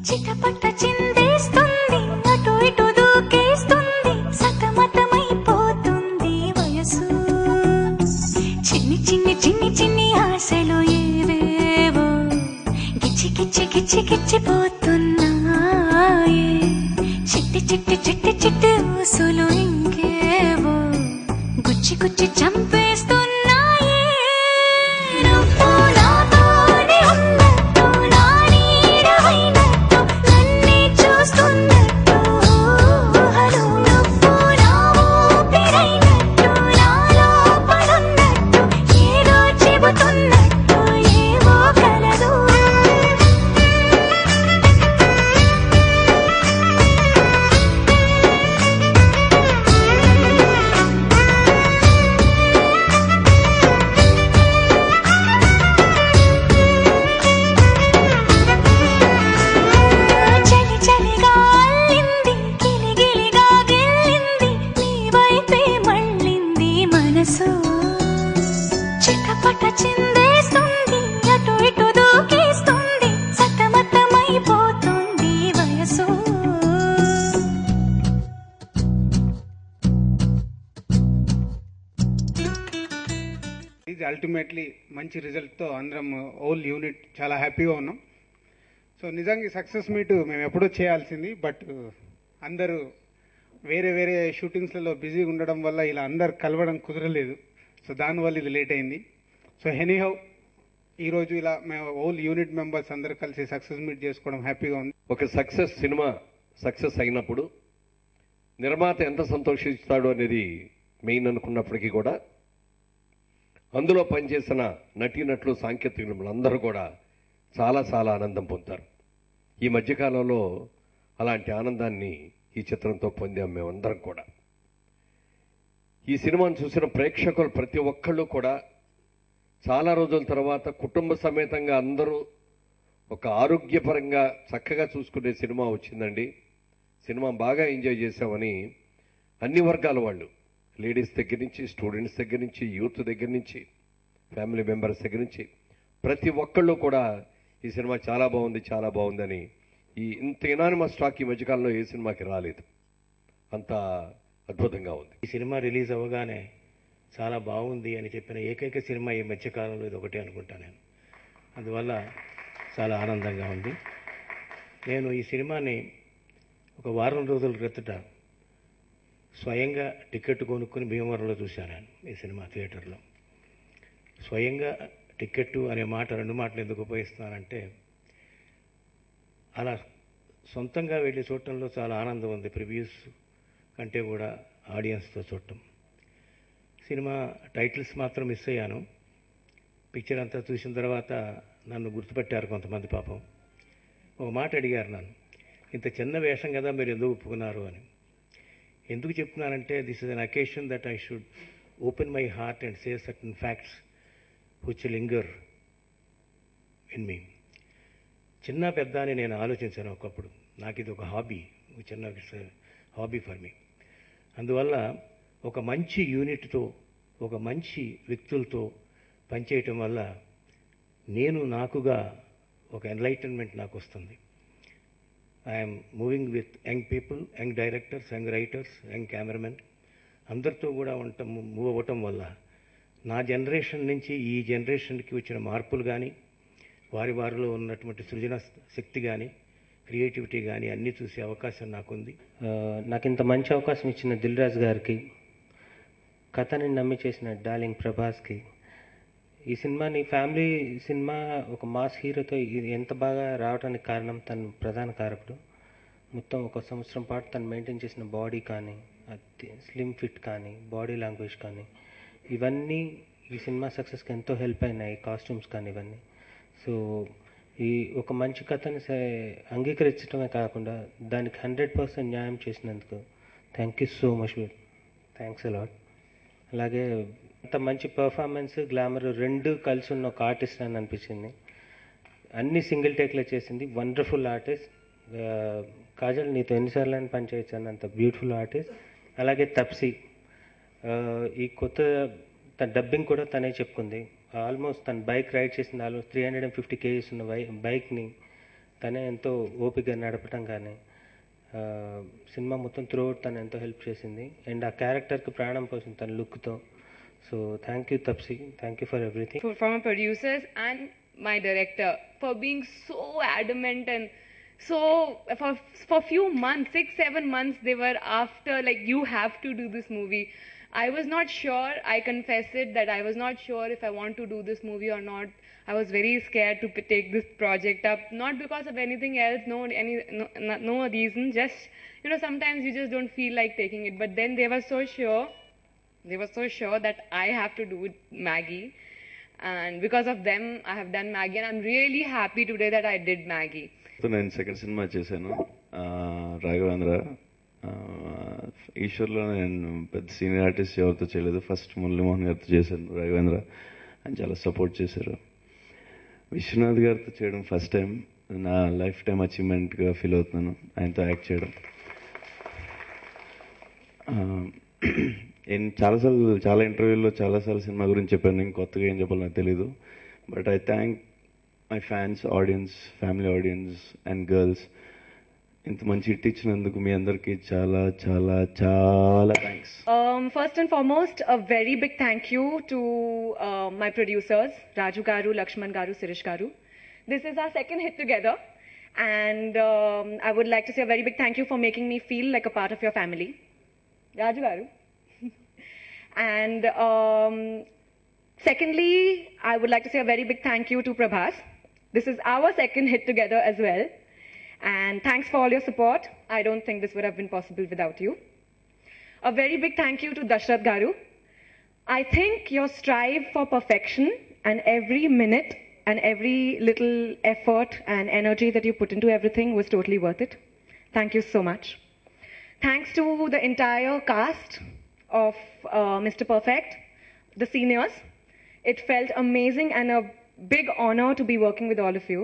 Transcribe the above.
చిటపట చిందేస్తుంది అటు ఇటు దూకేస్తుంది సతమతమైపోతుంది వయసు చిన్ని చిన్ని చిన్ని చిన్ని ఆశలు ఏవేవో గిచ్చి గిచ్చి గిచ్చి గిచ్చిపోతున్నాయి చిట్టి చిట్టి చిట్టి చిట్టి ఊసులు ఇంకేవో గుచ్చి గుచ్చి చంపేస్తున్నాయి చిటపట చిందేస్తుంది అటు ఇటు దూకేస్తుంది సతమతమైపోతుంది వయసు ఇది అల్టిమేట్లీ మంచి రిజల్ట్తో అందరం ఓల్ యూనిట్ చాలా హ్యాపీగా ఉన్నాం. సో నిజంగా సక్సెస్ మీట్ మేము ఎప్పుడో చేయాల్సింది, బట్ అందరూ వేరే వేరే షూటింగ్స్లలో బిజీగా ఉండడం వల్ల ఇలా అందరు కలవడం కుదరలేదు. సో దానివల్ల ఇది లేట్ అయింది. సో ఎనీహౌ ఈరోజు ఇలా మేము ఓల్ యూనిట్ మెంబర్స్ అందరూ కలిసి సక్సెస్ మీట్ చేసుకోవడం హ్యాపీగా ఉంది. ఒక సినిమా సక్సెస్ అయినప్పుడు నిర్మాత ఎంత సంతోషిస్తాడు అనేది మెయిన్ అనుకున్నప్పటికీ కూడా అందులో పనిచేసిన నటీనటులు సాంకేతికులు అందరూ కూడా చాలా చాలా ఆనందం పొందుతారు. ఈ మధ్యకాలంలో అలాంటి ఆనందాన్ని ఈ చిత్రంతో పొందాం మేమందరం కూడా. ఈ సినిమాను చూసిన ప్రేక్షకులు ప్రతి ఒక్కళ్ళు కూడా చాలా రోజుల తర్వాత కుటుంబ సమేతంగా అందరూ ఒక ఆరోగ్యపరంగా చక్కగా చూసుకునే సినిమా వచ్చిందండి, సినిమా బాగా ఎంజాయ్ చేశామని అన్ని వర్గాల వాళ్ళు, లేడీస్ దగ్గర నుంచి, స్టూడెంట్స్ దగ్గర నుంచి, యూత్ దగ్గర నుంచి, ఫ్యామిలీ మెంబర్స్ దగ్గర నుంచి ప్రతి ఒక్కళ్ళు కూడా ఈ సినిమా చాలా బాగుంది చాలా బాగుందని ఇంత ఎనానిమస్ టాక్ ఈ మధ్యకాలంలో ఏ సినిమాకి రాలేదు, అంత అద్భుతంగా ఉంది. ఈ సినిమా రిలీజ్ అవ్వగానే చాలా బాగుంది అని చెప్పిన ఏకైక సినిమా ఈ మధ్యకాలంలో ఇది ఒకటే అనుకుంటా నేను. అందువల్ల చాలా ఆనందంగా ఉంది. నేను ఈ సినిమాని ఒక వారం రోజుల క్రితట స్వయంగా టికెట్ కొనుక్కుని భీమవరంలో చూశాను నేను ఈ సినిమా థియేటర్లో. స్వయంగా టికెట్టు అనే మాట రెండు మాటలు ఎందుకు ఉపయోగిస్తున్నానంటే అలా సొంతంగా వెళ్ళి చూడటంలో చాలా ఆనందం ఉంది, ప్రివ్యూస్ కంటే కూడా ఆడియన్స్తో చూడటం. సినిమా టైటిల్స్ మాత్రం మిస్ అయ్యాను. పిక్చర్ అంతా చూసిన తర్వాత నన్ను గుర్తుపెట్టారు కొంతమంది పాపం. ఒక మాట అడిగారు నన్ను, ఇంత చిన్న వేషం కదా మీరు ఎందుకు ఒప్పుకున్నారు అని. ఎందుకు చెప్తున్నానంటే this is an occasion that I should open my heart and say certain facts which linger in me. చిన్న పెద్ద అని నేను ఆలోచించాను ఒకప్పుడు. నాకు ఇది ఒక హాబీ, చిన్న హాబీ ఫర్ మీ. అందువల్ల ఒక మంచి యూనిట్తో, ఒక మంచి వ్యక్తులతో పనిచేయటం వల్ల నాకుగా ఒక ఎన్లైటన్మెంట్ నాకు వస్తుంది. I'm moving with young people, young directors, young writers, young cameraman అందరితో కూడా మూవ్ అవ్వటం వల్ల నా జనరేషన్ నుంచి ఈ జనరేషన్కి వచ్చిన మార్పులు కానీ, వారిలో ఉన్నటువంటి సృజన శక్తి కానీ, క్రియేటివిటీ కానీ అన్నీ చూసే అవకాశం నాకుంది. నాకు ఇంత మంచి అవకాశం ఇచ్చిన దిల్ రాజు గారికి, కథని నమ్మి చేసిన డార్లింగ్ ప్రభాస్కి, ఈ సినిమాని ఫ్యామిలీ సినిమా ఒక మాస్ హీరోతో ఇది ఎంత బాగా రావడానికి కారణం తను ప్రధాన కారకుడు. మొత్తం ఒక సంవత్సరం పాటు తను మెయింటైన్ చేసిన బాడీ కానీ, స్లిమ్ ఫిట్ కానీ, బాడీ లాంగ్వేజ్ కానీ, ఇవన్నీ ఈ సినిమా సక్సెస్కి ఎంతో హెల్ప్ అయినాయి, కాస్ట్యూమ్స్ కానీ ఇవన్నీ. సో ఈ ఒక మంచి కథని అంగీకరించడమే కాకుండా దానికి 100% న్యాయం చేసినందుకు thank you so much, thanks a lot. అలాగే అంత మంచి పర్ఫార్మెన్స్, గ్లామర్ రెండు కలిసి ఉన్న ఒక ఆర్టిస్ట్ అని అనిపించింది. అన్ని సింగిల్ టేక్లో చేసింది, వండర్ఫుల్ ఆర్టిస్ట్. కాజల్ నీతో ఎన్నిసార్లు అని పనిచేయచ్చు అన్నంత బ్యూటిఫుల్ ఆర్టిస్ట్. అలాగే తప్సీ, ఈ కొత్త తన డబ్బింగ్ కూడా తనే చెప్పుకుంది. ఆల్మోస్ట్ తన బైక్ రైడ్ చేసింది, ఆల్మోస్ట్ 350 kgs ఉన్న బైక్ని తనే ఎంతో ఓపికగా నడపటం కానీ సినిమా మొత్తం త్రూఅవుట్ తను ఎంతో హెల్ప్ చేసింది. అండ్ ఆ క్యారెక్టర్కి ప్రాణం పోసింది తన లుక్తో. So thank you Taapsee, thank you for everything. For my producers and my director for being so adamant, and so for few months, 6-7 months, they were after, like, you have to do this movie. I was not sure, I confess it, that I was not sure if I want to do this movie or not. I was very scared to take this project up, not because of anything else, no reason, just, sometimes you just don't feel like taking it. But then they were so sure that I have to do it, Maggie. And because of them, I have done Maggie, and I'm really happy today that I did Maggie. So నేను second cinema చేశాను, రాఘవేంద్ర. ఈశ్వర్లో నేను పెద్ద senior artist ఎవరితో చేయలేదు, first Muralimohan గారితో చేశాను రాఘవేంద్ర. ఆయన చాలా సపోర్ట్ చేశారు. విశ్వనాథ్ గారితో చేయడం ఫస్ట్ టైం, నా లైఫ్ టైం అచీవ్మెంట్గా ఫీల్ అవుతున్నాను ఆయనతో యాక్ట్ చేయడం. నేను చాలా ఇంటర్వ్యూల్లో చాలాసార్లు సినిమా గురించి చెప్పాను, నేను కొత్తగా ఏం చెప్పాలో నాకు తెలీదు. But I thank my fans, audience, family audience and girls. ఇంత మంచి హిట్ ఇచ్చినందుకు మీ అందరికీ చాలా చాలా చాలా thanks. First and foremost, a very big thank you to my producers, Raju Garu, Lakshman Garu, Sirish Garu. This is our second hit together, and I would like to say a very big thank you for making me feel like a part of your family, Raju Garu. And secondly, I would like to say a very big thank you to Prabhas. This is our second hit together as well. And thanks for all your support. I don't think this would have been possible without you. A very big thank you to Dashrath Garu. I think your strive for perfection and every minute and every little effort and energy that you put into everything was totally worth it. Thank you so much. Thanks to the entire cast of Mr. Perfect, the seniors. It felt amazing and a big honor to be working with all of you.